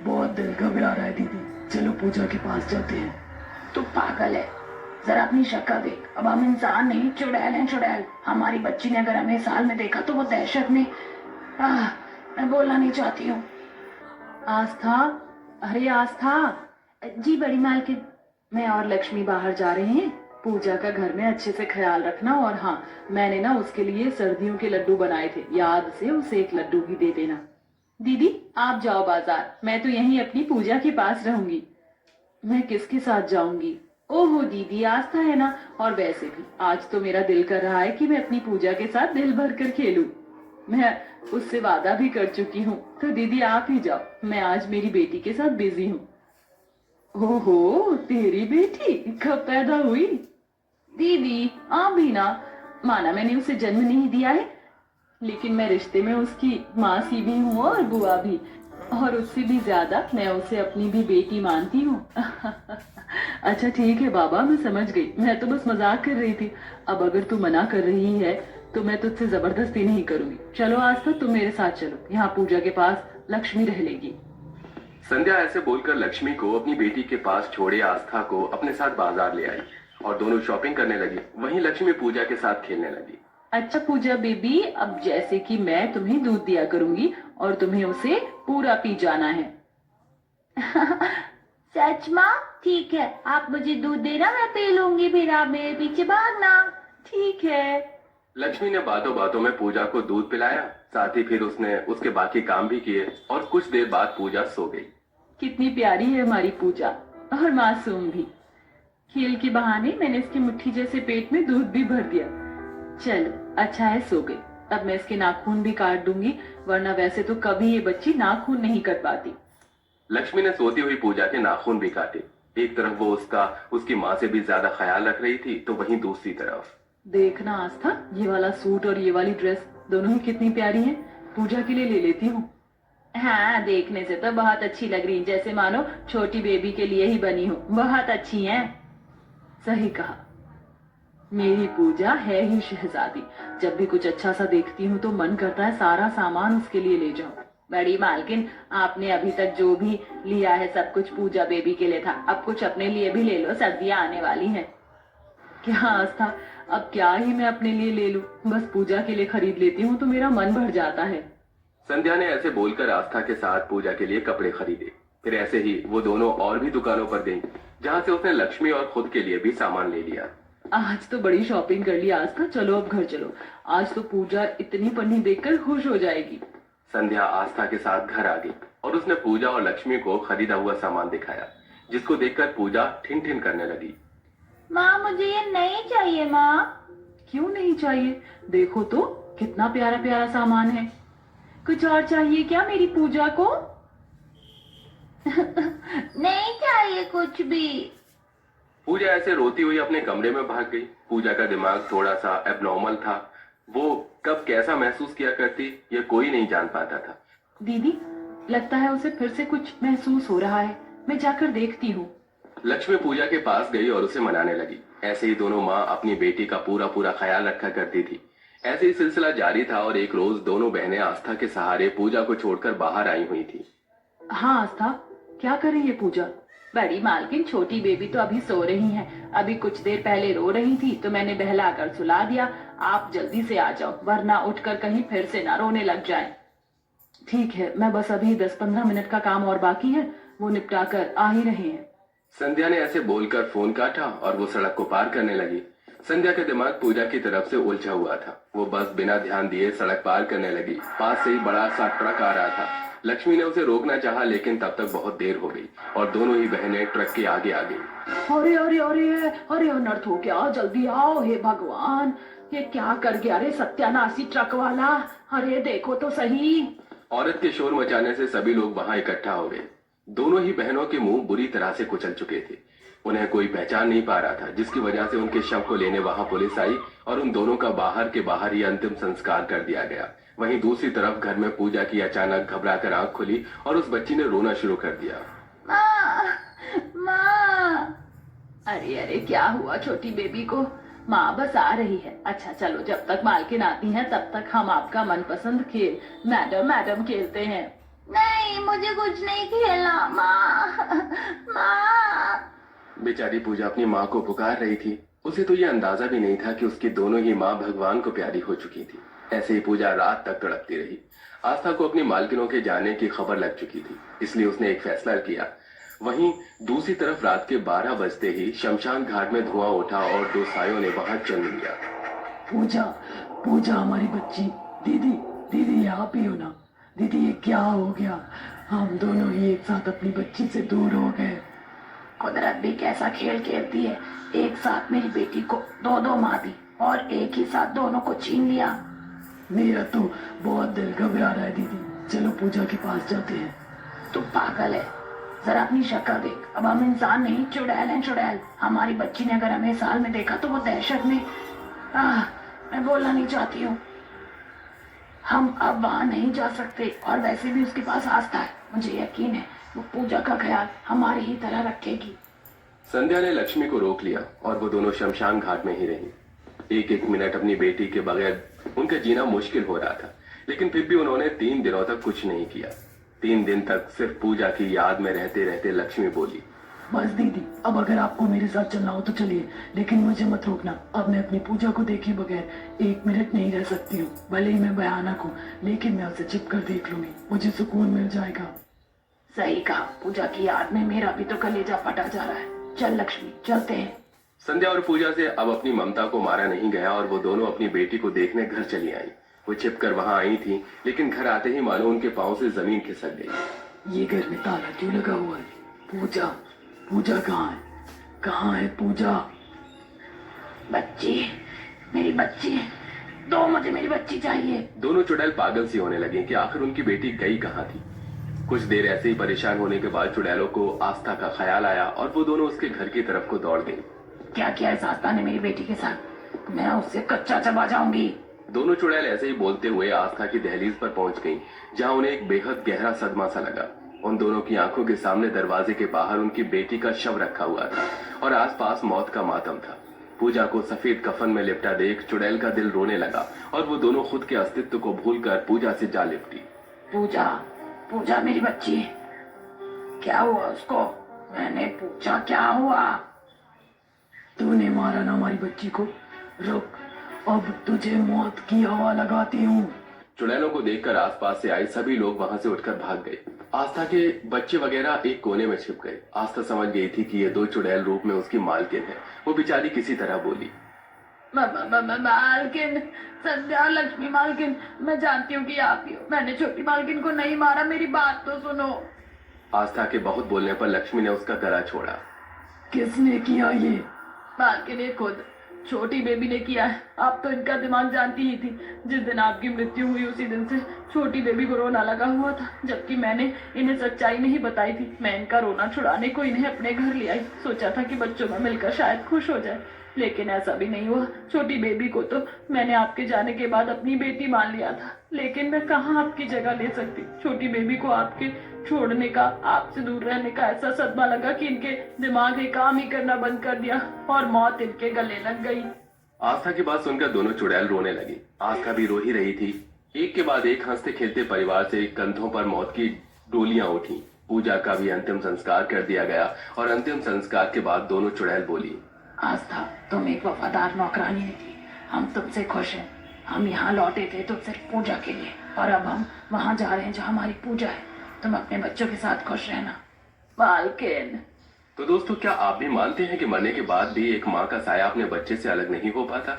बहुत दिल घबरा रहा है दीदी, चलो पूजा के पास जाते हैं। तू पागल है, जरा अपनी शक्ल देख। अब हम इंसान नहीं, चुड़ैल हैं चुड़ैल। हमारी बच्ची ने अगर हमें साल में देखा तो वो दहशत में मैं बोलना नहीं चाहती हूँ। आस्था, अरे आस्था। जी बड़ी मालकिन, मैं और लक्ष्मी बाहर जा रहे हैं। पूजा का घर में अच्छे से ख्याल रखना। और हाँ, मैंने ना उसके लिए सर्दियों के लड्डू बनाए थे, याद से उसे एक लड्डू भी दे देना। दीदी आप जाओ बाजार, मैं तो यहीं अपनी पूजा के पास रहूंगी। मैं किसके साथ जाऊंगी? ओहो दीदी, आस्था है ना, और वैसे भी आज तो मेरा दिल कर रहा है कि मैं अपनी पूजा के साथ दिल भर कर खेलूं। मैं उससे वादा भी कर चुकी हूँ, तो दीदी आप ही जाओ, मैं आज मेरी बेटी के साथ बिजी हूँ। ओहो, तेरी बेटी कब पैदा हुई? दीदी आप भी ना, माना मैंने उसे जन्म नहीं दिया है, लेकिन मैं रिश्ते में उसकी मासी भी हूँ और बुआ भी, और उससे भी ज्यादा मैं उसे अपनी भी बेटी मानती हूँ। अच्छा ठीक है बाबा, मैं समझ गई, मैं तो बस मजाक कर रही थी। अब अगर तू मना कर रही है तो मैं तुझसे जबरदस्ती नहीं करूंगी। चलो आस्था, तुम मेरे साथ चलो, यहाँ पूजा के पास लक्ष्मी रह लेगी। संध्या ऐसे बोलकर लक्ष्मी को अपनी बेटी के पास छोड़े आस्था को अपने साथ बाजार ले आई और दोनों शॉपिंग करने लगी। वहीं लक्ष्मी पूजा के साथ खेलने लगी। अच्छा पूजा बेबी, अब जैसे कि मैं तुम्हें दूध दिया करूंगी और तुम्हें उसे पूरा पी जाना है। सच माँ? ठीक है, आप मुझे दूध देना, मैं पी लूंगी, फिर आप मेरे पीछे भागना। ठीक है। लक्ष्मी ने बातों बातों में पूजा को दूध पिलाया, साथ ही फिर उसने उसके बाकी काम भी किए और कुछ देर बाद पूजा सो गई। कितनी प्यारी है हमारी पूजा, और मासूम भी। खेल के बहाने मैंने इसकी मुट्ठी जैसे पेट में दूध भी भर दिया। चल अच्छा है, सो गई। अब मैं इसके नाखून भी काट दूंगी, वरना वैसे तो कभी ये बच्ची नाखून नहीं कट पाती। लक्ष्मी ने सोती हुई पूजा के नाखून भी काटे। एक तरफ वो उसकी माँ से भी ज्यादा ख्याल रख रही थी, तो वहीं दूसरी तरफ देखना आस्था, ये वाला सूट और ये वाली ड्रेस दोनों ही कितनी प्यारी हैं। पूजा के लिए ले लेती हूँ। हाँ, देखने से तो बहुत अच्छी लग रही, जैसे मानो छोटी बेबी के लिए ही बनी हो। बहुत अच्छी हैं। सही कहा, मेरी पूजा है ही शहजादी। जब भी कुछ अच्छा सा देखती हूँ तो मन करता है सारा सामान उसके लिए ले जाऊं। बड़ी मालकिन, आपने अभी तक जो भी लिया है सब कुछ पूजा बेबी के लिए था, अब कुछ अपने लिए भी ले लो, सर्दियां आने वाली हैं। क्या आस्था, अब क्या ही मैं अपने लिए ले लूं, बस पूजा के लिए खरीद लेती हूँ तो मेरा मन भर जाता है। संध्या ने ऐसे बोलकर आस्था के साथ पूजा के लिए कपड़े खरीदे। फिर ऐसे ही वो दोनों और भी दुकानों पर गईं, जहाँ से उसने लक्ष्मी और खुद के लिए भी सामान ले लिया। आज तो बड़ी शॉपिंग कर ली आस्था, चलो अब घर चलो। आज तो पूजा इतनी पन्नी देखकर खुश हो जाएगी। संध्या आस्था के साथ घर आ गई और उसने पूजा और लक्ष्मी को खरीदा हुआ सामान दिखाया, जिसको देखकर पूजा ठिन ठिन करने लगी। माँ मुझे ये नहीं चाहिए माँ। क्यों नहीं चाहिए? देखो तो कितना प्यारा प्यारा सामान है। कुछ और चाहिए क्या मेरी पूजा को? नहीं चाहिए कुछ भी। पूजा ऐसे रोती हुई अपने कमरे में भाग गई। पूजा का दिमाग थोड़ा सा एबनॉर्मल था। वो कब कैसा महसूस किया करती, ये कोई नहीं जान पाता था। दीदी, लगता है उसे फिर से कुछ महसूस हो रहा है, मैं जाकर देखती हूँ। लक्ष्मी पूजा के पास गई और उसे मनाने लगी। ऐसे ही दोनों माँ अपनी बेटी का पूरा पूरा ख्याल रखा करती थी। ऐसे ही सिलसिला जारी था और एक रोज दोनों बहनें आस्था के सहारे पूजा को छोड़कर बाहर आई हुई थी। हाँ आस्था, क्या कर रही है पूजा? बड़ी मालकिन, छोटी बेबी तो अभी सो रही हैं। अभी कुछ देर पहले रो रही थी तो मैंने बहलाकर सुला दिया। आप जल्दी से आ जाओ, वरना उठकर कहीं फिर से ना रोने लग जाए। ठीक है, मैं बस अभी 10-15 मिनट का काम और बाकी है, वो निपटा कर आ ही रहे हैं। संध्या ने ऐसे बोलकर फोन काटा और वो सड़क को पार करने लगी। संध्या का दिमाग पूजा की तरफ से उलझा हुआ था। वो बस बिना ध्यान दिए सड़क पार करने लगी। पास से ही बड़ा सा ट्रक आ रहा था। लक्ष्मी ने उसे रोकना चाहा, लेकिन तब तक बहुत देर हो गई और दोनों ही बहनें ट्रक के आगे आ गई। अरे अरे अरे अरे, अनर्थ हो गया, जल्दी आओ, हे भगवान, ये क्या कर गया रे सत्यानाशी ट्रक वाला? अरे देखो तो सही। औरत के शोर मचाने से सभी लोग वहां इकट्ठा हो गए। दोनों ही बहनों के मुंह बुरी तरह से कुचल चुके थे। उन्हें कोई पहचान नहीं पा रहा था, जिसकी वजह से उनके शव को लेने वहां पुलिस आई और उन दोनों का बाहर के बाहर ही अंतिम संस्कार कर दिया गया। वहीं दूसरी तरफ घर में पूजा की अचानक घबराकर आंख खुली और उस बच्ची ने रोना शुरू कर दिया। माँ, माँ। अरे अरे, क्या हुआ छोटी बेबी को? माँ बस आ रही है। अच्छा चलो, जब तक मालकिन आती हैं तब तक हम आपका मनपसंद खेल मैडम मैडम खेलते हैं। नहीं, मुझे कुछ नहीं खेलना। माँ, माँ। बेचारी पूजा अपनी माँ को पुकार रही थी। उसे तो ये अंदाजा भी नहीं था कि उसकी दोनों ही माँ भगवान को प्यारी हो चुकी थी। ऐसे ही पूजा रात तक तड़पती रही। आस्था को अपनी मालकिनों के जाने की खबर लग चुकी थी, इसलिए उसने एक फैसला किया। वहीं दूसरी तरफ रात के 12 बजते ही शमशान घाट में धुआं उठा और दो सायों ने वहां जन्म लिया। पूजा, पूजा हमारी बच्ची। दीदी, दीदी आप ही हो ना? दीदी ये क्या हो गया? हम दोनों ही एक साथ अपनी बच्ची से दूर हो गए। कुदरत भी कैसा खेल खेलती है। एक साथ मेरी बेटी को दो माँ दी और एक ही साथ दोनों को छीन लिया। मेरा तो बहुत दिल घबरा रहा है दीदी। चलो पूजा के पास जाते हैं। तू पागल है, जरा अपनी शक्ल देख। अब हम इंसान नहीं, चुड़ैल हैं, चुड़ैल। हमारी बच्ची ने अगर हमें साल में देखा तो वो दहशत में मैं बोलना नहीं चाहती हूँ। हम अब वहां नहीं जा सकते और वैसे भी उसके पास आस्था है। मुझे यकीन है वो पूजा का ख्याल हमारी ही तरह रखेगी। संध्या ने लक्ष्मी को रोक लिया और वो दोनों शमशान घाट में ही रही। एक एक मिनट अपनी बेटी के बगैर उनका जीना मुश्किल हो रहा था, लेकिन फिर भी उन्होंने 3 दिनों तक कुछ नहीं किया। 3 दिन तक सिर्फ पूजा की याद में रहते रहते लक्ष्मी बोली, बस दीदी, अब अगर आपको मेरे साथ चलना हो तो चलिए, लेकिन मुझे मत रोकना। अब मैं अपनी पूजा को देखे बगैर 1 मिनट नहीं रह सकती हूँ। भले ही मैं भयानक हूँ, लेकिन मैं उसे छिप कर देख लूंगी, मुझे सुकून मिल जाएगा। सही कहा, पूजा की याद में मेरा भी तो कलेजा फटा जा रहा है। चल लक्ष्मी, चलते हैं। संध्या और पूजा से अब अपनी ममता को मारा नहीं गया और वो दोनों अपनी बेटी को देखने घर चली आई। वो छिपकर वहां आई थी, लेकिन घर आते ही मानो उनके पांव से जमीन खिसक गई। ये घर में ताला क्यों लगा हुआ है? पूजा, पूजा कहाँ है? कहाँ है पूजा? बच्ची, मेरी बच्ची, दो मुझे मेरी बच्ची चाहिए। दोनों चुड़ैल पागल सी होने लगी कि आखिर उनकी बेटी गई कहाँ थी। कुछ देर ऐसे ही परेशान होने के बाद चुड़ैलों को आस्था का ख्याल आया और वो दोनों उसके घर की तरफ को दौड़ गई। क्या किया इस आस्था ने मेरी बेटी के साथ? मैं उससे कच्चा चबा जाऊंगी। दोनों चुड़ैल ऐसे ही बोलते हुए आस्था की दहलीज पर पहुंच गईं, जहां उन्हें एक बेहद गहरा सदमा सा लगा। उन दोनों की आंखों के सामने दरवाजे के बाहर उनकी बेटी का शव रखा हुआ था और आसपास मौत का मातम था। पूजा को सफेद कफन में लिपटा देख चुड़ैल का दिल रोने लगा और वो दोनों खुद के अस्तित्व को भूलकर पूजा से जा लिपटी। पूजा, पूजा मेरी बच्ची, क्या हुआ उसको? मैंने पूछा क्या हुआ? तूने मारा ना हमारी बच्ची को? रुक, अब तुझे मौत की हवा लगाती हूँ। चुड़ैलों को देखकर आसपास से आई सभी लोग वहां से उठकर भाग गए। आस्था के बच्चे वगैरह एक कोने में छिप गए। आस्था समझ गई थी कि ये 2 चुड़ैल रूप में उसकी मालकिन है। वो बेचारी किसी तरह बोली, मालकिन, संध्या, लक्ष्मी मालकिन, मैं जानती हूँ कि आप ही हो। मैंने छोटी मालकिन को नहीं मारा, मेरी बात तो सुनो। आस्था के बहुत बोलने पर लक्ष्मी ने उसका गला छोड़ा। किसने किया ये? मालकिन ने खुद, छोटी बेबी ने किया है। आप तो इनका दिमाग जानती ही थी। जिस दिन आपकी मृत्यु हुई उसी दिन से छोटी बेबी को रोना लगा हुआ था, जबकि मैंने इन्हें सच्चाई नहीं बताई थी। मैं इनका रोना छुड़ाने को इन्हें अपने घर ले आई। सोचा था कि बच्चों में मिलकर शायद खुश हो जाए, लेकिन ऐसा भी नहीं हुआ। छोटी बेबी को तो मैंने आपके जाने के बाद अपनी बेटी मान लिया था, लेकिन मैं कहाँ आपकी जगह ले सकती। छोटी बेबी को आपके छोड़ने का, आपसे दूर रहने का ऐसा सदमा लगा कि इनके दिमाग ने काम ही करना बंद कर दिया और मौत इनके गले लग गई। आस्था की बात सुनकर दोनों चुड़ैल रोने लगी। आस्था भी रो ही रही थी। एक के बाद एक हंसते खेलते परिवार से कंधों पर मौत की डोलियां उठी। पूजा का भी अंतिम संस्कार कर दिया गया और अंतिम संस्कार के बाद दोनों चुड़ैल बोली, आस्था, तुम एक वफादार नौकरानी थी। हम तुमसे खुश हैं। हम यहाँ लौटे थे तो सिर्फ पूजा के लिए, और अब हम वहाँ जा रहे हैं जहाँ हमारी पूजा है। तुम अपने बच्चों के साथ खुश रहना। मालकिन, तो दोस्तों, क्या आप भी मानते हैं कि मरने के बाद भी एक माँ का साया अपने बच्चे से अलग नहीं हो पाता?